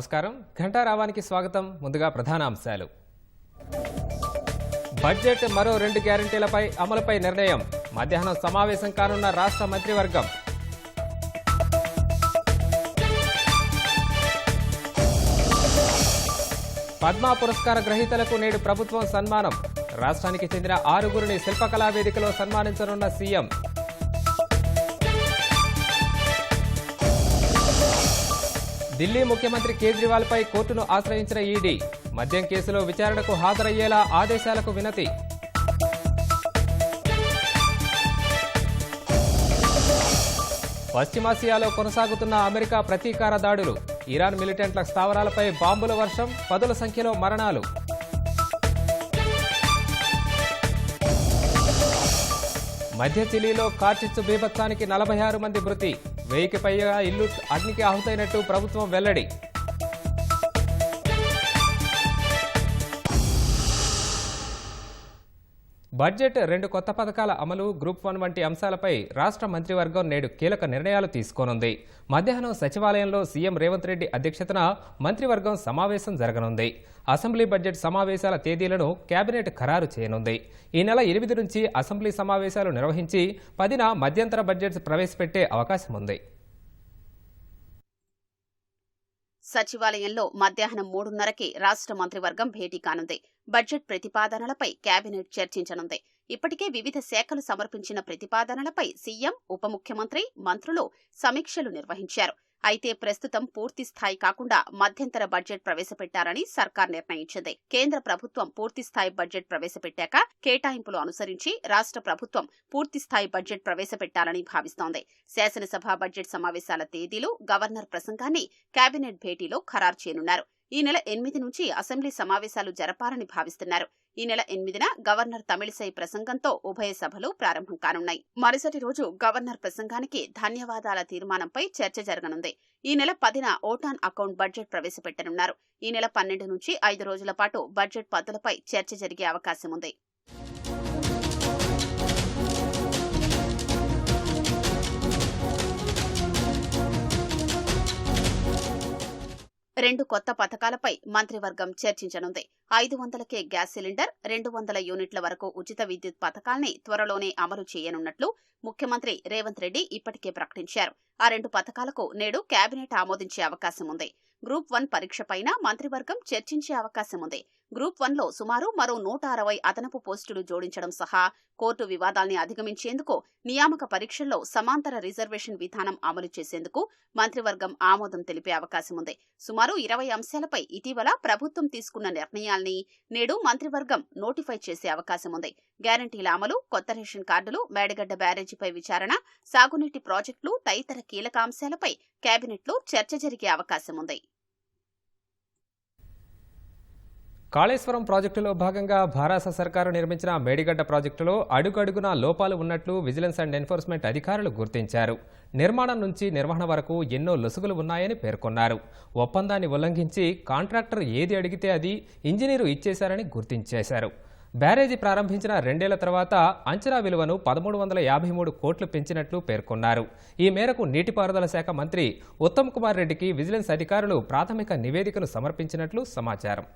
నమస్కారం. ఘంటారావానికి స్వాగతం. ముందుగా ప్రధాన అంశాలు. బడ్జెట్ మరో 2 గ్యారెంటీలపై అమలుపై నిర్ణయం. మధ్యాహ్నం సమావేశం కానున్న రాష్ట్ర మంత్రివర్గం. పద్మా పురస్కార గ్రహీతలకు నేడు ప్రభుత్వం సన్మానం. రాష్ట్రానికి చెందిన 6గురిని శిల్పకళా వేదికలో సన్మానించనున్న సీఎం. ఢిల్లీ ముఖ్యమంత్రి కేజ్రీవాల్పై కోర్టును ఆశ్రయించిన ఈడీ. మద్యం కేసులో విచారణకు హాజరయ్యేలా ఆదేశాలకు వినతి. పశ్చిమాసియాలో కొనసాగుతున్న అమెరికా ప్రతీకార దాడులు. ఇరాన్ మిలిటెంట్ల స్థావరాలపై బాంబుల వర్షం, పదుల సంఖ్యలో మరణాలు. మధ్య చిలీలో కార్చిచ్చు బీభత్సానికి 46 మంది మృతి. 1000కి పైగా ఇల్లు అగ్నికి ఆహుతైనట్టు ప్రభుత్వం వెల్లడి. బడ్జెట్ 2 కొత్త పథకాల అమలు, గ్రూప్ 1 వంటి అంశాలపై రాష్ట్ర మంత్రివర్గం నేడు కీలక నిర్ణయాలు తీసుకోనుంది. మధ్యాహ్నం సచివాలయంలో సీఎం రేవంత్ రెడ్డి అధ్యక్షతన మంత్రివర్గం సమావేశం జరగనుంది. అసెంబ్లీ బడ్జెట్ సమావేశాల తేదీలను కేబినెట్ ఖరారు చేయనుంది. ఈ నెల 8 నుంచి అసెంబ్లీ సమావేశాలు నిర్వహించి 10న మధ్యంతర బడ్జెట్ ప్రవేశపెట్టే అవకాశం ఉంది. సచివాలయంలో మధ్యాహ్నం 3:30కి రాష్ట్ర మంత్రివర్గం భేటీ కానుంది. బడ్జెట్ ప్రతిపాదనలపై కేబినెట్ చర్చించనుంది. ఇప్పటికే వివిధ శాఖలు సమర్పించిన ప్రతిపాదనలపై సీఎం, ఉప ముఖ్యమంత్రి, మంత్రులు సమీక్షలు నిర్వహించారు. అయితే ప్రస్తుతం పూర్తి స్థాయి కాకుండా మధ్యంతర బడ్జెట్ ప్రవేశపెట్టారని సర్కార్ నిర్ణయించింది. కేంద్ర ప్రభుత్వం పూర్తిస్థాయి బడ్జెట్ ప్రవేశపెట్టాక కేటాయింపులు అనుసరించి రాష్ట్ర ప్రభుత్వం పూర్తిస్థాయి బడ్జెట్ ప్రవేశపెట్టాలని భావిస్తోంది. శాసనసభ బడ్జెట్ సమావేశాల తేదీలు, గవర్నర్ ప్రసంగాన్ని కేబినెట్ భేటీలో ఖరారు చేయనున్నారు. ఈ నెల 8 నుంచి అసెంబ్లీ సమావేశాలు జరపాలని భావిస్తున్నారు. ఈ నెల 8న గవర్నర్ తమిళిసై ప్రసంగంతో ఉభయ సభలు ప్రారంభం కానున్నాయి. మరుసటి రోజు గవర్నర్ ప్రసంగానికి ధన్యవాదాల తీర్మానంపై చర్చ జరగనుంది. ఈ నెల 10న ఓటాన్ అకౌంట్ బడ్జెట్ ప్రవేశపెట్టనున్నారు. ఈ నెల 12 నుంచి 5 రోజుల పాటు బడ్జెట్ పద్దులపై చర్చ జరిగే అవకాశం ఉంది. రెండు కొత్త పథకాలపై మంత్రివర్గం చర్చించనుంది. 500కే గ్యాస్ సిలిండర్, 200 యూనిట్ల వరకు ఉచిత విద్యుత్ పథకాల్ని త్వరలోనే అమలు చేయనున్నట్లు ముఖ్యమంత్రి రేవంత్ రెడ్డి ఇప్పటికే ప్రకటించారు. ఆ 2 పథకాలకు నేడు కేబినెట్ ఆమోదించే అవకాశం ఉంది. గ్రూప్ 1 పరీక్షపైన మంత్రివర్గం చర్చించే అవకాశం ఉంది. గ్రూప్ 1లో సుమారు మరో 160 అదనపు పోస్టులు జోడించడం సహా కోర్టు వివాదాల్ని అధిగమించేందుకు నియామక పరీక్షల్లో సమాంతర రిజర్వేషన్ విధానం అమలు చేసేందుకు మంత్రివర్గం ఆమోదం తెలిపే అవకాశం ఉంది. సుమారు 20 అంశాలపై ఇటీవల ప్రభుత్వం తీసుకున్న నిర్ణయాల్ని నేడు మంత్రివర్గం నోటిఫై చేసే అవకాశం ఉంది. గ్యారంటీల అమలు, కొత్త రేషన్ కార్డులు, మేడిగడ్డ బ్యారేజీపై విచారణ, సాగునీటి ప్రాజెక్టులు తదితర కీలక అంశాలపై కేబినెట్లో చర్చ జరిగే అవకాశం ఉంది. కాళేశ్వరం ప్రాజెక్టులో భాగంగా భారత సర్కారు నిర్మించిన మేడిగడ్డ ప్రాజెక్టులో అడుగడుగునా లోపాలు ఉన్నట్లు విజిలెన్స్ అండ్ ఎన్ఫోర్స్మెంట్ అధికారులు గుర్తించారు. నిర్మాణం నుంచి నిర్వహణ వరకు ఎన్నో లొసుగులు ఉన్నాయని పేర్కొన్నారు. ఒప్పందాన్ని ఉల్లంఘించి కాంట్రాక్టర్ ఏది అడిగితే అది ఇంజనీరు ఇచ్చేశారని గుర్తించేశారు. బ్యారేజీ ప్రారంభించిన 2 ఏళ్ల తర్వాత అంచనా విలువను 1353 కోట్లు పెంచినట్లు పేర్కొన్నారు. ఈ మేరకు నీటిపారుదల శాఖ మంత్రి ఉత్తమ్ కుమార్ రెడ్డికి విజిలెన్స్ అధికారులు ప్రాథమిక నివేదికను సమర్పించినట్లు సమాచారం.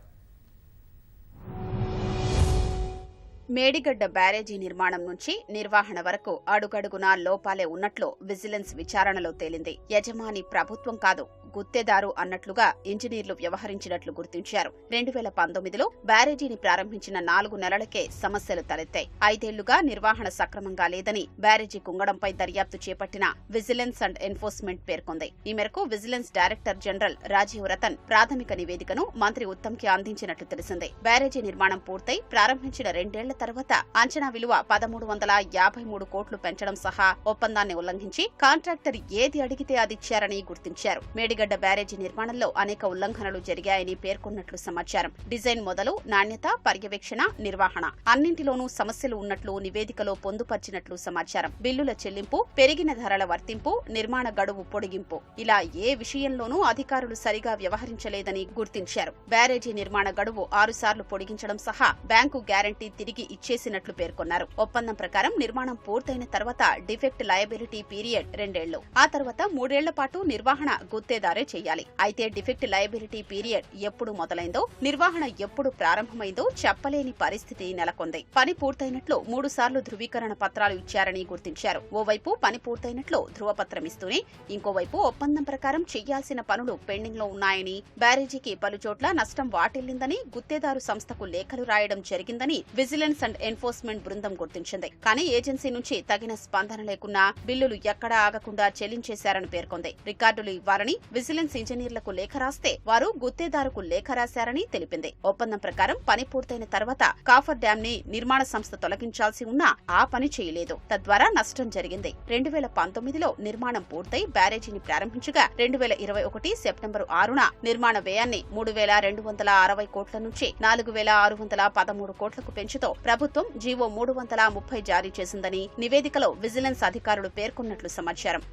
మేడిగడ్డ బ్యారేజీ నిర్మాణం నుంచి నిర్వహణ వరకు అడుగడుగునా లోపాలే ఉన్నట్లు విజిలెన్స్ విచారణలో తేలింది. యజమాని ప్రభుత్వం కాదు, గుత్తేదారు అన్నట్లుగా ఇంజనీర్లు వ్యవహరించినట్లు గుర్తించారు. 2019లో బ్యారేజీని ప్రారంభించిన 4 నెలలకే సమస్యలు తలెత్తాయి. 5 ఏళ్లుగా నిర్వహణ సక్రమంగా లేదని బ్యారేజీ కుంగడంపై దర్యాప్తు చేపట్టిన విజిలెన్స్ అండ్ ఎన్ఫోర్స్మెంట్ పేర్కొంది. ఈ మేరకు vigilance director general Rajiv Ratan ప్రాథమిక నివేదికను మంత్రి ఉత్తమ్కి అందించినట్లు తెలిసింది. బ్యారేజీ నిర్మాణం పూర్తయి ప్రారంభించిన 2 ఏళ్ల తర్వాత అంచనా విలువ 1353 కోట్లు పెంచడం సహా ఒప్పందాన్ని ఉల్లంఘించి కాంట్రాక్టర్ ఏది అడిగితే అదిచ్చారని గుర్తించారు. మేడిగడ్డ బ్యారేజీ నిర్మాణంలో అనేక ఉల్లంఘనలు జరిగాయని పేర్కొన్నట్లు సమాచారం. డిజైన్ మొదలు నాణ్యత, పర్యవేక్షణ, నిర్వహణ అన్నింటిలోనూ సమస్యలు ఉన్నట్లు నివేదికలో పొందుపర్చినట్లు సమాచారం. బిల్లుల చెల్లింపు, పెరిగిన ధరల వర్తింపు, నిర్మాణ గడువు పొడిగింపు ఇలా ఏ విషయంలోనూ అధికారులు సరిగా వ్యవహరించలేదని గుర్తించారు. బ్యారేజీ నిర్మాణ గడువు 6 సార్లు పొడిగించడం సహా బ్యాంకు గ్యారంటీ తిరిగి ఇచ్చేసినట్లు పేర్కొన్నారు. ఒప్పందం ప్రకారం నిర్మాణం పూర్తయిన తర్వాత డిఫెక్ట్ లయబిలిటీ పీరియడ్ 2 ఏళ్లు, ఆ తర్వాత 3 ఏళ్ల పాటు నిర్వహణ గుత్తేదారు వారే చేయాలి. అయితే డిఫెక్ట్ లయబిలిటీ పీరియడ్ ఎప్పుడు మొదలైందో, నిర్వహణ ఎప్పుడు ప్రారంభమైందో చెప్పలేని పరిస్థితి నెలకొంది. పని పూర్తయినట్లు 3 సార్లు ధృవీకరణ పత్రాలు ఇచ్చారని గుర్తించారు. ఓవైపు పని పూర్తయినట్లు ధృవపత్రం ఇస్తూనే ఇంకోవైపు ఒప్పందం ప్రకారం చేయాల్సిన పనులు పెండింగ్ లో ఉన్నాయని, బ్యారేజీకి పలుచోట్ల నష్టం వాటిల్లిందని గుత్తేదారు సంస్థకు లేఖలు రాయడం జరిగిందని విజిలెన్స్ అండ్ ఎన్ఫోర్స్మెంట్ బృందం గుర్తించింది. కానీ ఏజెన్సీ నుంచి తగిన స్పందన లేకున్నా బిల్లులు ఎక్కడా ఆగకుండా చెల్లించేశారని పేర్కొంది. రికార్డులు ఇవ్వాలని విజిలెన్స్ ఇంజనీర్లకు లేఖ రాస్తే వారు గుత్తేదారుకు లేఖ రాశారని తెలిపింది. ఒప్పందం ప్రకారం పని పూర్తయిన తర్వాత కాఫర్ డ్యాం ని నిర్మాణ సంస్థ తొలగించాల్సి ఉన్నా ఆ పని చేయలేదు. తద్వారా నష్టం జరిగింది. 2019లో నిర్మాణం పూర్తయి బ్యారేజీని ప్రారంభించగా 2021 సెప్టెంబర్ 6న నిర్మాణ వ్యయాన్ని 3,260 కోట్ల నుంచి 4,613 కోట్లకు పెంచుతూ ప్రభుత్వం జీవో 330 జారీ చేసిందని నివేదికలో విజిలెన్స్ అధికారులు పేర్కొన్నట్లు సమాచారం.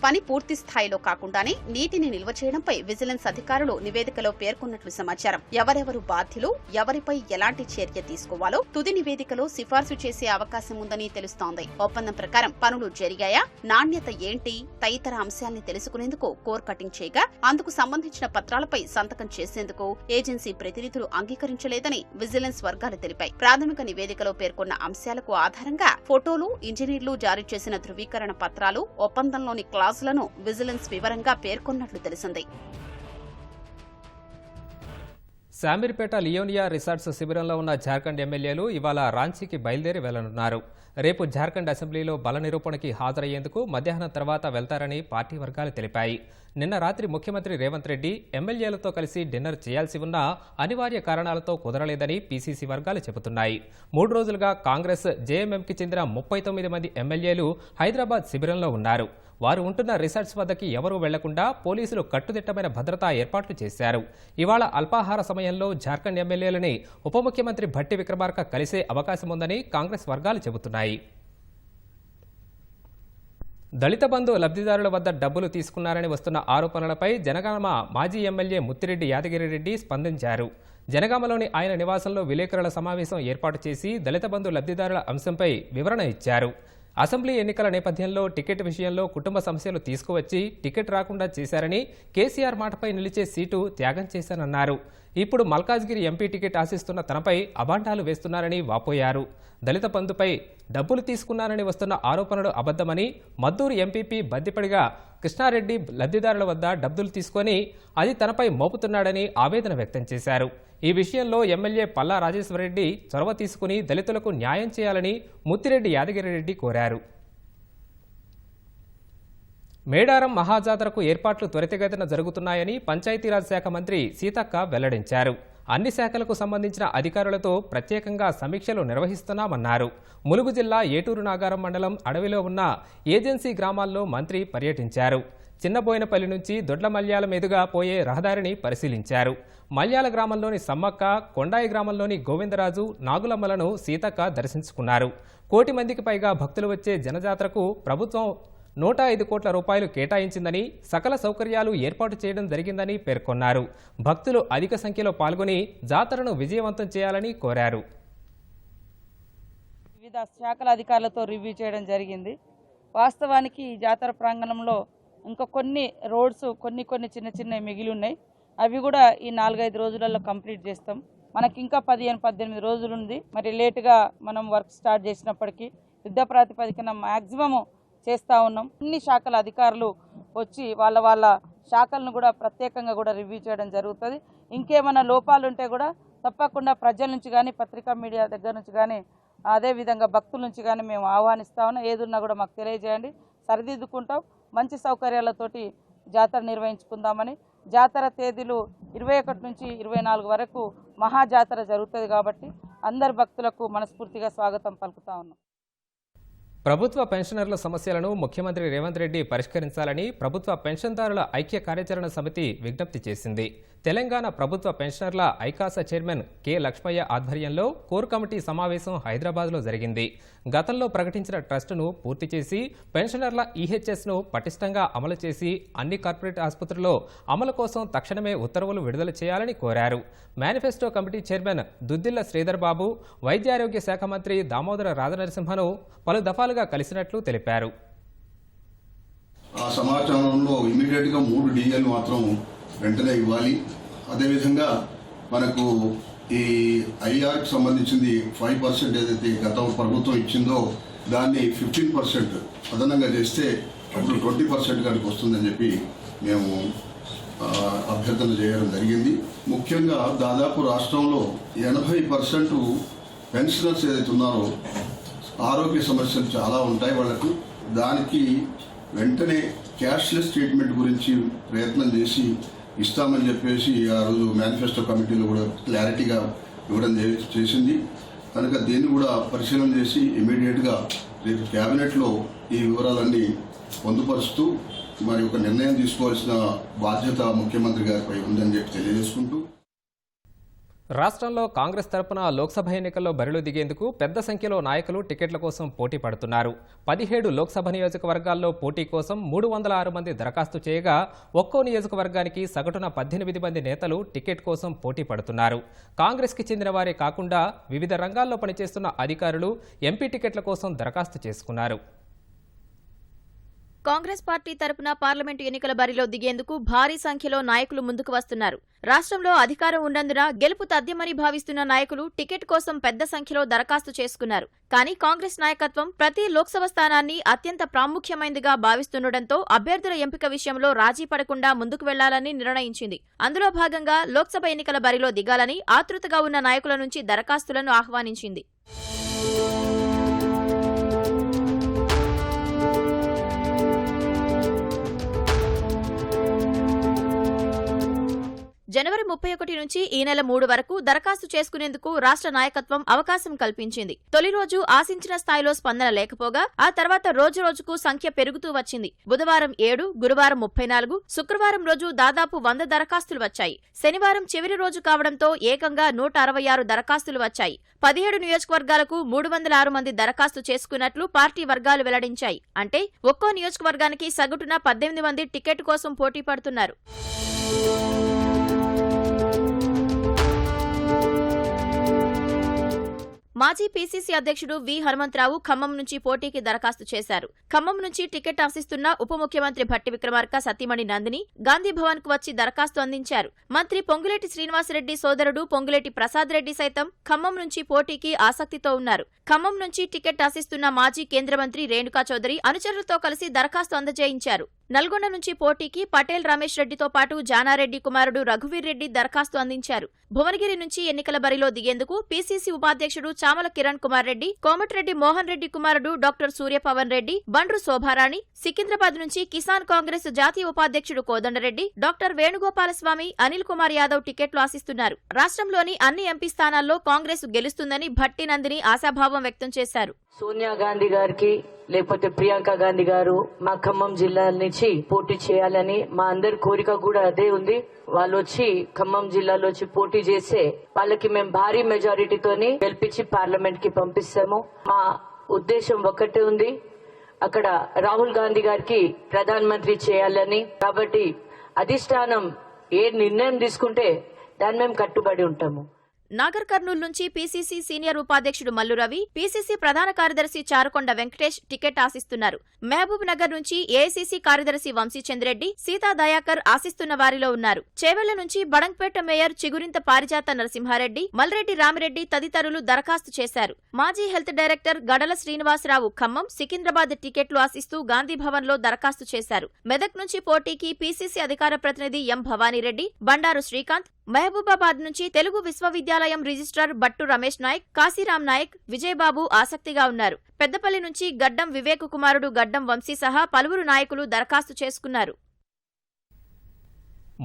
పని పూర్తి స్థాయిలో కాకుండానే నీటిని నిల్వ చేయడంపై విజిలెన్స్ అధికారులు నివేదికలో పేర్కొన్నట్లు సమాచారం. ఎవరెవరు బాధ్యులు, ఎవరిపై ఎలాంటి చర్య తీసుకోవాలో తుది నివేదికలో సిఫార్సు చేసే అవకాశం ఉందని తెలుస్తోంది. ఒప్పందం ప్రకారం పనులు జరిగాయా, నాణ్యత ఏంటి తదితర అంశాల్ని తెలుసుకునేందుకు కోర్ కటింగ్ చేయగా అందుకు సంబంధించిన పత్రాలపై సంతకం చేసేందుకు ఏజెన్సీ ప్రతినిధులు అంగీకరించలేదని విజిలెన్స్ వర్గాలు తెలిపాయి. ప్రాథమిక నివేదికలో పేర్కొన్న అంశాలకు ఆధారంగా ఫోటోలు, ఇంజనీర్లు జారీ చేసిన ధృవీకరణ పత్రాలు, ఒప్పందంలోని క్లాజులను విజిలెన్స్ వివరంగా పేర్కొన్నట్లు తెలిసింది. శామీర్పేట లియోనియా రిసార్ట్స్ శిబిరంలో ఉన్న జార్ఖండ్ ఎమ్మెల్యేలు ఇవాళ రాంచీకి బయలుదేరి వెళ్లనున్నారు. రేపు జార్ఖండ్ అసెంబ్లీలో బల నిరూపణకి హాజరయ్యేందుకు మధ్యాహ్నం తర్వాత వెళ్తారని పార్టీ వర్గాలు తెలిపాయి. నిన్న రాత్రి ముఖ్యమంత్రి రేవంత్ రెడ్డి ఎమ్మెల్యేలతో కలిసి డిన్నర్ చేయాల్సి ఉన్నా అనివార్య కారణాలతో కుదరలేదని పీసీసీ వర్గాలు చెబుతున్నాయి. 3 రోజులుగా కాంగ్రెస్, జేఎంఎంకి చెందిన 39 మంది ఎమ్మెల్యేలు హైదరాబాద్ శిబిరంలో ఉన్నారు. వారు ఉంటున్న రిసార్ట్స్ వద్దకి ఎవరూ వెళ్లకుండా పోలీసులు కట్టుదిట్టమైన భద్రతా ఏర్పాట్లు చేశారు. ఇవాళ అల్పాహార సమయంలో జార్ఖండ్ ఎమ్మెల్యేలని ఉప ముఖ్యమంత్రి భట్టి విక్రమార్క కలిసే అవకాశం ఉందని కాంగ్రెస్ వర్గాలు చెబుతున్నాయి. దళిత బంధు లబ్ధిదారుల వద్ద డబ్బులు తీసుకున్నారని వస్తున్న ఆరోపణలపై జనగామ మాజీ ఎమ్మెల్యే ముత్తిరెడ్డి యాదగిరిరెడ్డి స్పందించారు. జనగామలోని ఆయన నివాసంలో విలేకరుల సమావేశం ఏర్పాటు చేసి దళిత బంధు లబ్ధిదారుల అంశంపై వివరణ ఇచ్చారు. అసెంబ్లీ ఎన్నికల నేపథ్యంలో టికెట్ విషయంలో కుటుంబ సమస్యలు తీసుకువచ్చి టికెట్ రాకుండా చేశారని, కేసీఆర్ మాటపై నిలిచే సీటు త్యాగం చేశానన్నారు. ఇప్పుడు మల్కాజ్గిరి ఎంపీ టికెట్ ఆశిస్తున్న తనపై అబాండాలు వేస్తున్నారని వాపోయారు. దళిత బంధుపై డబ్బులు తీసుకున్నారని వస్తున్న ఆరోపణలు అబద్దమని, మద్దూరు ఎంపీపీ బద్దిపడిగా కృష్ణారెడ్డి లబ్ధిదారుల వద్ద డబ్బులు తీసుకొని అది తనపై మోపుతున్నాడని ఆవేదన వ్యక్తం చేశారు. ఈ విషయంలో ఎమ్మెల్యే పల్లా రాజేశ్వరరెడ్డి చొరవ తీసుకుని దళితులకు న్యాయం చేయాలని ముత్తిరెడ్డి యాదగిరిరెడ్డి కోరారు. మేడారం మహాజాతరకు ఏర్పాట్లు త్వరితగతిన జరుగుతున్నాయని పంచాయతీరాజ్ శాఖ మంత్రి సీతక్క వెల్లడించారు. అన్ని శాఖలకు సంబంధించిన అధికారులతో ప్రత్యేకంగా సమీక్షలు నిర్వహిస్తున్నామన్నారు. ములుగు జిల్లా ఏటూరు నాగారం మండలం అడవిలో ఉన్న ఏజెన్సీ గ్రామాల్లో మంత్రి పర్యటించారు. చిన్నబోయినపల్లి నుంచి దొడ్ల మల్యాల మీదుగా పోయే రహదారిని పరిశీలించారు. మల్యాల గ్రామంలోని సమ్మక్క, కొండాయి గ్రామంలోని గోవిందరాజు, నాగులమ్మలను సీతక్క దర్శించుకున్నారు. 1 కోటి మందికి పైగా భక్తులు వచ్చే జనజాతరకు ప్రభుత్వం 105 కోట్ల రూపాయలు కేటాయించిందని, సకల సౌకర్యాలు ఏర్పాటు చేయడం జరిగిందని పేర్కొన్నారు. భక్తులు అధిక సంఖ్యలో పాల్గొని జాతరను విజయవంతం చేయాలని కోరారు. వివిధ శాఖల అధికారులతో రివ్యూ చేయడం జరిగింది. వాస్తవానికి ఈ జాతర ప్రాంగణంలో ఇంకా కొన్ని రోడ్స్ కొన్ని చిన్న చిన్న మిగిలి ఉన్నాయి. అవి కూడా ఈ 4-5 రోజులలో కంప్లీట్ చేస్తాం. మనకి ఇంకా 15-18 రోజులు ఉంది. మరి లేటుగా మనం వర్క్ స్టార్ట్ చేసినప్పటికీ యుద్ధ ప్రాతిపదికన మ్యాక్సిమం చేస్తూ ఉన్నాం. అన్ని శాఖల అధికారులు వచ్చి వాళ్ళ శాఖలను కూడా ప్రత్యేకంగా కూడా రివ్యూ చేయడం జరుగుతుంది. ఇంకేమైనా లోపాలు ఉంటే కూడా తప్పకుండా ప్రజల నుంచి కానీ, పత్రికా మీడియా దగ్గర నుంచి కానీ, అదేవిధంగా భక్తుల నుంచి కానీ మేము ఆహ్వానిస్తా ఉన్నాం. ఏదున్నా కూడా మాకు తెలియజేయండి, సరిదిద్దుకుంటాం. మంచి సౌకర్యాలతోటి జాతర నిర్వహించుకుందామని. జాతర తేదీలు 21 నుంచి 24 వరకు మహాజాతర జరుగుతుంది కాబట్టి అందరి భక్తులకు మనస్ఫూర్తిగా స్వాగతం పలుకుతా ఉన్నాం. ప్రభుత్వ పెన్షనర్ల సమస్యలను ముఖ్యమంత్రి రేవంత్ రెడ్డి పరిష్కరించాలని ప్రభుత్వ పెన్షన్దారుల ఐక్య కార్యాచరణ సమితి విజ్ఞప్తి చేసింది. తెలంగాణ ప్రభుత్వ పెన్షనర్ల ఐకాస చైర్మన్ కె లక్ష్మయ్య ఆధ్వర్యంలో కోర్ కమిటీ సమావేశం హైదరాబాద్లో జరిగింది. గతంలో ప్రకటించిన ట్రస్టును పూర్తి చేసి పెన్షనర్ల ఈహెచ్ఎస్ను పటిష్టంగా అమలు చేసి అన్ని కార్పొరేట్ ఆసుపత్రుల్లో అమలు కోసం తక్షణమే ఉత్తర్వులు విడుదల చేయాలని కోరారు. Manifesto committee chairman Duddilla Sridhar Babu వైద్యారోగ్య శాఖ మంత్రి దామోదర రాజనరసింహను పలు దఫాలుగా కలిసినట్లు తెలిపారు. ఆ సమాచారంలో ఇమీడియట్గా 3 DL మాత్రం వెంటనే ఇవ్వాలి. అదేవిధంగా మనకు ఈ ఐఆర్కి సంబంధించింది 5% ఏదైతే గత ప్రభుత్వం ఇచ్చిందో దాన్ని 15% అదనంగా చేస్తే అప్పుడు 20% కనుక వస్తుందని చెప్పి మేము అభ్యర్థన చేయడం జరిగింది. ముఖ్యంగా దాదాపు రాష్ట్రంలో 80% పెన్షనర్స్ ఏదైతే ఉన్నారో ఆరోగ్య సమస్యలు చాలా ఉంటాయి వాళ్ళకు. దానికి వెంటనే క్యాష్లెస్ ట్రీట్మెంట్ గురించి ప్రయత్నం చేసి ఇస్తామని చెప్పేసి ఆ రోజు మేనిఫెస్టో కమిటీలో కూడా క్లారిటీగా ఇవ్వడం చేసింది. కనుక దీన్ని కూడా పరిశీలన చేసి ఇమీడియట్గా రేపు క్యాబినెట్లో ఈ వివరాలన్నీ పొందుపరుస్తూ మరి ఒక నిర్ణయం తీసుకోవాల్సిన బాధ్యత ముఖ్యమంత్రి గారిపై ఉందని చెప్పి తెలియజేసుకుంటూ, రాష్ట్రంలో కాంగ్రెస్ తరపున లోక్సభ ఎన్నికల్లో బరిలో దిగేందుకు పెద్ద సంఖ్యలో నాయకులు టికెట్ల కోసం పోటీ పడుతున్నారు. 17 లోక్సభ నియోజకవర్గాల్లో పోటీ కోసం 306 మంది దరఖాస్తు చేయగా ఒక్కో నియోజకవర్గానికి సగటున 18 మంది నేతలు టికెట్ కోసం పోటీ పడుతున్నారు. కాంగ్రెస్కి చెందిన వారే కాకుండా వివిధ రంగాల్లో పనిచేస్తున్న అధికారులు ఎంపీ టికెట్ల కోసం దరఖాస్తు చేసుకున్నారు. కాంగ్రెస్ పార్టీ తరపున పార్లమెంటు ఎన్నికల బరిలో దిగేందుకు భారీ సంఖ్యలో నాయకులు ముందుకు వస్తున్నారు. రాష్ట్రంలో అధికారం ఉన్నందున గెలుపు తథ్యమని భావిస్తున్న నాయకులు టికెట్ కోసం పెద్ద సంఖ్యలో దరఖాస్తు చేసుకున్నారు. కానీ కాంగ్రెస్ నాయకత్వం ప్రతి లోక్సభ స్థానాన్ని అత్యంత ప్రాముఖ్యమైనదిగా భావిస్తుండటంతో అభ్యర్థుల ఎంపిక విషయంలో రాజీ పడకుండా ముందుకు వెళ్లాలని నిర్ణయించింది. అందులో భాగంగా లోక్సభ ఎన్నికల బరిలో దిగాలని ఆతృతగా ఉన్న నాయకుల నుంచి దరఖాస్తులను ఆహ్వానించింది. జనవరి 31 నుంచి ఈ నెల 3 వరకు దరఖాస్తు చేసుకునేందుకు రాష్ట్ర నాయకత్వం అవకాశం కల్పించింది. తొలి రోజు ఆశించిన స్థాయిలో స్పందన లేకపోగా ఆ తర్వాత రోజు రోజుకు సంఖ్య పెరుగుతూ వచ్చింది. బుధవారం 7, గురువారం 34, శుక్రవారం రోజు దాదాపు 100 దరఖాస్తులు వచ్చాయి. శనివారం చివరి రోజు కావడంతో ఏకంగా 166 దరఖాస్తులు వచ్చాయి. 17 నియోజకవర్గాలకు 306 మంది దరఖాస్తు చేసుకున్నట్లు పార్టీ వర్గాలు వెల్లడించాయి. అంటే ఒక్కో నియోజకవర్గానికి సగటున 18 మంది టికెట్ కోసం పోటీ పడుతున్నారు. మాజీ పీసీసీ అధ్యక్షుడు వి హనుమంతరావు ఖమ్మం నుంచి పోటీకి దరఖాస్తు చేశారు. ఖమ్మం నుంచి టికెట్ ఆశిస్తున్న ఉప ముఖ్యమంత్రి భట్టి విక్రమార్క సతీమణి నందిని గాంధీ భవన్ కు వచ్చి దరఖాస్తు అందించారు. మంత్రి పొంగులేటి శ్రీనివాసరెడ్డి సోదరుడు పొంగులేటి ప్రసాద్ రెడ్డి సైతం ఖమ్మం నుంచి పోటీకి ఆసక్తితో ఉన్నారు. ఖమ్మం నుంచి టికెట్ ఆశిస్తున్న మాజీ కేంద్ర మంత్రి రేణుకా చౌదరి అనుచరులతో కలిసి దరఖాస్తు అందజేయించారు. నల్గొండ నుంచి పోటీకి పటేల్ రమేష్ రెడ్డితో పాటు జానారెడ్డి కుమారుడు రఘువీర్ రెడ్డి దరఖాస్తు అందించారు. భువనగిరి నుంచి ఎన్నికల బరిలో దిగేందుకు పీసీసీ ఉపాధ్యక్షుడు చామల కిరణ్ కుమార్ రెడ్డి, కోమటిరెడ్డి మోహన్ రెడ్డి కుమారుడు డాక్టర్ సూర్యపవన్ రెడ్డి, బండ్రు శోభారాణి, సికింద్రాబాద్ నుంచి కిసాన్ కాంగ్రెస్ జాతీయ ఉపాధ్యక్షుడు కోదండరెడ్డి, డాక్టర్ వేణుగోపాలస్వామి, అనిల్ కుమార్ యాదవ్ టికెట్లు ఆశిస్తున్నారు. రాష్ట్రంలోని అన్ని ఎంపీ స్థానాల్లో కాంగ్రెస్ గెలుస్తుందని భట్టి నందిని ఆశాభావం వ్యక్తం చేశారు. సోనియా గాంధీ గారికి లేకపోతే ప్రియాంక గాంధీ గారు మా ఖమ్మం జిల్లా నుంచి పోటీ చేయాలని మా అందరి కోరిక కూడా అదే ఉంది. వాళ్ళు వచ్చి ఖమ్మం జిల్లాలో వచ్చి పోటీ చేస్తే వాళ్ళకి మేము భారీ మెజారిటీతోని గెలిపించి పార్లమెంట్ కి పంపిస్తాము. మా ఉద్దేశం ఒక్కటే ఉంది, అక్కడ రాహుల్ గాంధీ గారికి ప్రధానమంత్రి చేయాలని. కాబట్టి అధిష్టానం ఏ నిర్ణయం తీసుకుంటే దాన్ని మేము కట్టుబడి ఉంటాము. నాగర్ కర్నూలు నుంచి పీసీసీ సీనియర్ ఉపాధ్యక్షుడు మల్లు రవి, పీసీసీ ప్రధాన కార్యదర్శి చారుకొండ వెంకటేష్ టికెట్ ఆశిస్తున్నారు. మహబూబ్ నగర్ నుంచి ఏఐసీసీ కార్యదర్శి వంశీచంద్రెడ్డి, సీతా దయాకర్ ఆశిస్తున్న వారిలో ఉన్నారు. చేవెళ్ల నుంచి బడంగ్పేట మేయర్ చిగురింత పారిజాత నరసింహారెడ్డి, మల్రెడ్డి రామిరెడ్డి తదితరులు దరఖాస్తు చేశారు. మాజీ హెల్త్ డైరెక్టర్ గడల శ్రీనివాసరావు ఖమ్మం, సికింద్రాబాద్ టికెట్లు ఆశిస్తూ గాంధీ భవన్ లో దరఖాస్తు చేశారు. మెదక్ నుంచి పోటీకి పీసీసీ అధికార ప్రతినిధి ఎం భవానీరెడ్డి, బండారు శ్రీకాంత్, మహబూబాబాద్ నుంచి తెలుగు విశ్వవిద్యాలయం రిజిస్ట్రార్ బట్టు రమేష్ నాయక్, కాశీరాం నాయక్, విజయబాబు ఆసక్తిగా ఉన్నారు. పెద్దపల్లి నుంచి గడ్డం వివేక్ కుమారుడు గడ్డం వంశీ సహా పలువురు నాయకులు దరఖాస్తు చేసుకున్నారు.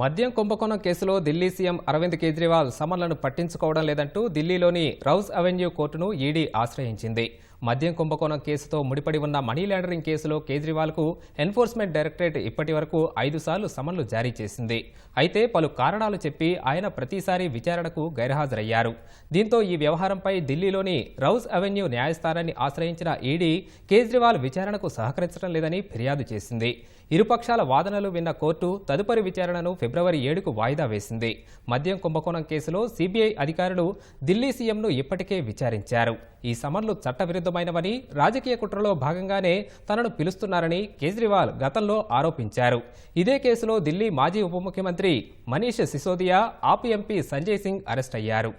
మద్యం కుంభకోణం కేసులో ఢిల్లీ సీఎం అరవింద్ కేజ్రీవాల్ సమన్లను పట్టించుకోవడం లేదంటూ ఢిల్లీలోని రౌజ్ అవెన్యూ కోర్టును ఈడీ ఆశ్రయించింది. మద్యం కుంభకోణం కేసుతో ముడిపడి ఉన్న మనీ లాండరింగ్ కేసులో కేజ్రీవాల్కు ఎన్ఫోర్స్మెంట్ డైరెక్టరేట్ ఇప్పటి వరకు 5 సార్లు సమన్లు జారీ చేసింది. అయితే పలు కారణాలు చెప్పి ఆయన ప్రతిసారి విచారణకు గైర్హాజరయ్యారు. దీంతో ఈ వ్యవహారంపై ఢిల్లీలోని రౌజ్ అవెన్యూ న్యాయస్థానాన్ని ఆశ్రయించిన ఈడీ కేజ్రీవాల్ విచారణకు సహకరించడం లేదని ఫిర్యాదు చేసింది. ఇరుపక్షాల వాదనలు విన్న కోర్టు తదుపరి విచారణను ఫిబ్రవరి 7కు వాయిదా వేసింది. మద్యం కుంభకోణం కేసులో సిబిఐ అధికారులు ఢిల్లీ సీఎంను ఇప్పటికే విచారించారు. ఈ సమన్లు చట్టవిరుద్ధమైనవని, రాజకీయ కుట్రలో భాగంగానే తనను పిలుస్తున్నారని కేజ్రీవాల్ గతంలో ఆరోపించారు. ఇదే కేసులో ఢిల్లీ మాజీ ఉప ముఖ్యమంత్రి మనీష్ సిసోదియా, ఆప్ ఎంపీ సంజయ్ సింగ్ అరెస్ట్ అయ్యారు.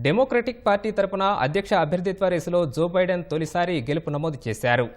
డెమోక్రటిక్ పార్టీ తరపున అధ్యక్ష అభ్యర్థిత్వ రేసులో జో బైడెన్ తొలిసారి గెలుపు నమోదు చేశారు.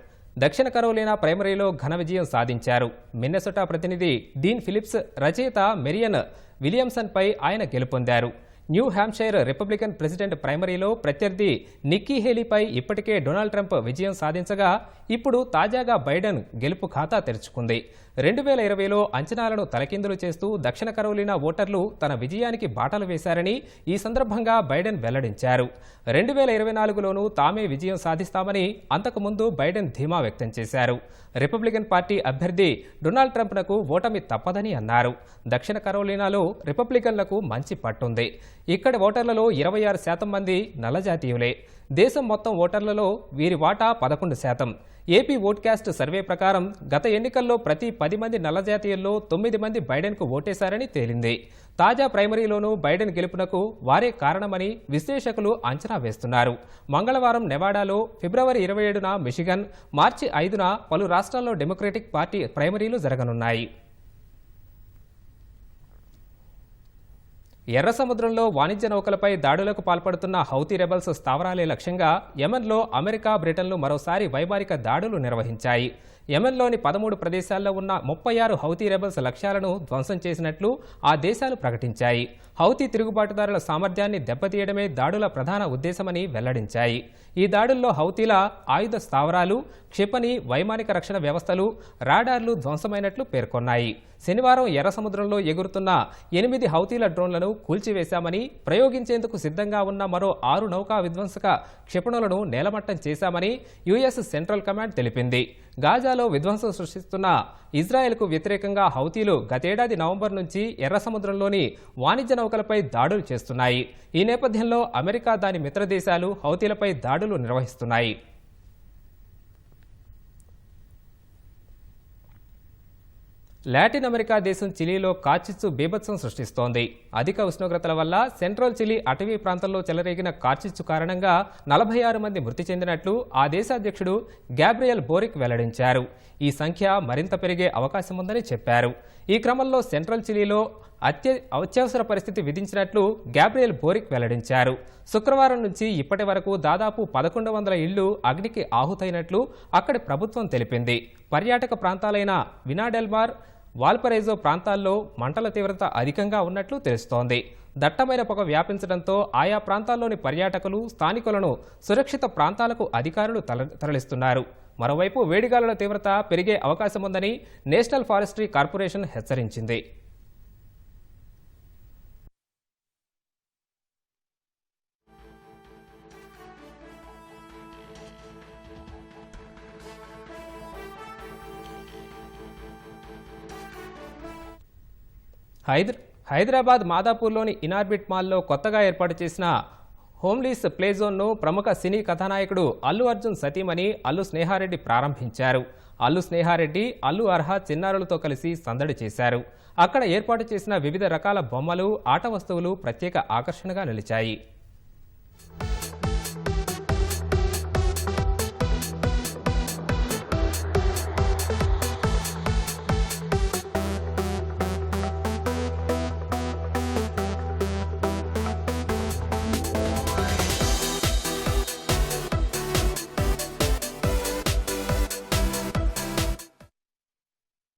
దక్షిణ కరోలినా ప్రైమరీలో ఘన విజయం సాధించారు. మిన్నెసోటా ప్రతినిధి డీన్ ఫిలిప్స్ రచయిత మెరియన్ విలియమ్సన్పై ఆయన గెలుపొందారు. న్యూ హ్యాంప్షైర్ రిపబ్లికన్ ప్రెసిడెంట్ ప్రైమరీలో ప్రత్యర్థి నిక్కీ హేలీపై ఇప్పటికే డొనాల్డ్ ట్రంప్ విజయం సాధించగా ఇప్పుడు తాజాగా బైడెన్ గెలుపు ఖాతా తెరుచుకుంది. 2020లో అంచనాలను తలకిందులు చేస్తూ దక్షిణ కరోలినా ఓటర్లు తన విజయానికి బాటలు వేశారని ఈ సందర్భంగా బైడెన్ వెల్లడించారు. 2024లోనూ తామే విజయం సాధిస్తామని అంతకుముందు బైడెన్ ధీమా వ్యక్తం చేశారు. రిపబ్లికన్ పార్టీ అభ్యర్థి డొనాల్డ్ ట్రంప్నకు ఓటమి తప్పదని అన్నారు. దక్షిణ కరోలినాలో రిపబ్లికన్లకు మంచి పట్టుంది. ఇక్కడి ఓటర్లలో 26% మంది నల్లజాతీయులే. దేశం మొత్తం ఓటర్లలో వీరి వాటా 11%. ఏపీ ఓట్కాస్ట్ సర్వే ప్రకారం గత ఎన్నికల్లో ప్రతి 10 మంది నల్లజాతీయుల్లో 9 మంది బైడెన్కు ఓటేశారని తేలింది. తాజా ప్రైమరీలోనూ బైడెన్ గెలుపునకు వారే కారణమని విశ్లేషకులు అంచనా వేస్తున్నారు. మంగళవారం నెవాడాలో, ఫిబ్రవరి 27న మిషిగన్, మార్చి 5న పలు రాష్ట్రాల్లో డెమోక్రటిక్ పార్టీ ప్రైమరీలు జరగనున్నాయి. ఎర్ర సముద్రంలో వాణిజ్య నౌకలపై దాడులకు పాల్పడుతున్న హౌతీ రెబల్స్ స్థావరాలే లక్ష్యంగా యెమెన్లో అమెరికా, బ్రిటన్లు మరోసారి వైమానిక దాడులు నిర్వహించాయి. యెమెన్లోని 13 ప్రదేశాల్లో ఉన్న 36 హౌతీ రెబల్స్ లక్ష్యాలను ధ్వంసం చేసినట్లు ఆ దేశాలు ప్రకటించాయి. హౌతీ తిరుగుబాటుదారుల సామర్థ్యాన్ని దెబ్బతీయడమే దాడుల ప్రధాన ఉద్దేశమని వెల్లడించాయి. ఈ దాడుల్లో హౌతీల ఆయుధ స్థావరాలు, క్షిపణి, వైమానిక రక్షణ వ్యవస్థలు, రాడార్లు ధ్వంసమైనట్లు పేర్కొన్నాయి. శనివారం ఎర్ర సముద్రంలో ఎగురుతున్న 8 హౌతీల డ్రోన్లను కూల్చివేశామని, ప్రయోగించేందుకు సిద్ధంగా ఉన్న మరో 6 నౌకా విధ్వంసక క్షిపణులను నేలమట్టం చేశామని యుఎస్ సెంట్రల్ కమాండ్ తెలిపింది. గాజాలో విధ్వంసం సృష్టిస్తున్న ఇజ్రాయెల్కు వ్యతిరేకంగా హౌతీలు గతేడాది నవంబర్ నుంచి ఎర్ర సముద్రంలోని వాణిజ్య నౌకలపై దాడులు చేస్తున్నాయి. ఈ నేపథ్యంలో అమెరికా, దాని మిత్రదేశాలు హౌతీలపై దాడులు నిర్వహిస్తున్నాయి. లాటిన్ అమెరికా దేశం చిలీలో కార్చిచ్చు బీభత్సం సృష్టిస్తోంది. అధిక ఉష్ణోగ్రతల వల్ల సెంట్రల్ చిలీ అటవీ ప్రాంతంలో చెలరేగిన కార్చిచ్చు కారణంగా 46 మంది మృతి చెందినట్లు ఆ దేశ అధ్యక్షుడు గ్యాబ్రియల్ బోరిక్ వెల్లడించారు. ఈ సంఖ్య మరింత పెరిగే అవకాశం ఉందని చెప్పారు. ఈ క్రమంలో సెంట్రల్ చిలీలో అత్యవసర పరిస్థితి విధించినట్లు గ్యాబ్రియల్ బోరిక్ వెల్లడించారు. శుక్రవారం నుంచి ఇప్పటి వరకు దాదాపు 1100 ఇళ్లు అగ్నికి ఆహుతైనట్లు అక్కడి ప్రభుత్వం తెలిపింది. పర్యాటక ప్రాంతాలైన వినాడెల్మార్, వాల్పరైజో ప్రాంతాల్లో మంటల తీవ్రత అధికంగా ఉన్నట్లు తెలుస్తోంది. దట్టమైన పొగ వ్యాపించడంతో ఆయా ప్రాంతాల్లోని పర్యాటకులు, స్థానికులను సురక్షిత ప్రాంతాలకు అధికారులు తరలిస్తున్నారు. మరోవైపు వేడిగాలుల తీవ్రత పెరిగే అవకాశం ఉందని నేషనల్ ఫారెస్ట్రీ కార్పొరేషన్ హెచ్చరించింది. హైదరాబాద్ మాదాపూర్లోని ఇనార్బిట్ మాల్లో కొత్తగా ఏర్పాటు చేసిన హోమ్లీస్ ప్లే జోన్ను ప్రముఖ సినీ కథానాయకుడు అల్లు అర్జున్ సతీమణి అల్లు స్నేహారెడ్డి ప్రారంభించారు. అల్లు స్నేహారెడ్డి, అల్లు అర్హ చిన్నారులతో కలిసి సందడి చేశారు. అక్కడ ఏర్పాటు చేసిన వివిధ రకాల బొమ్మలు, ఆట వస్తువులు ప్రత్యేక ఆకర్షణగా నిలిచాయి.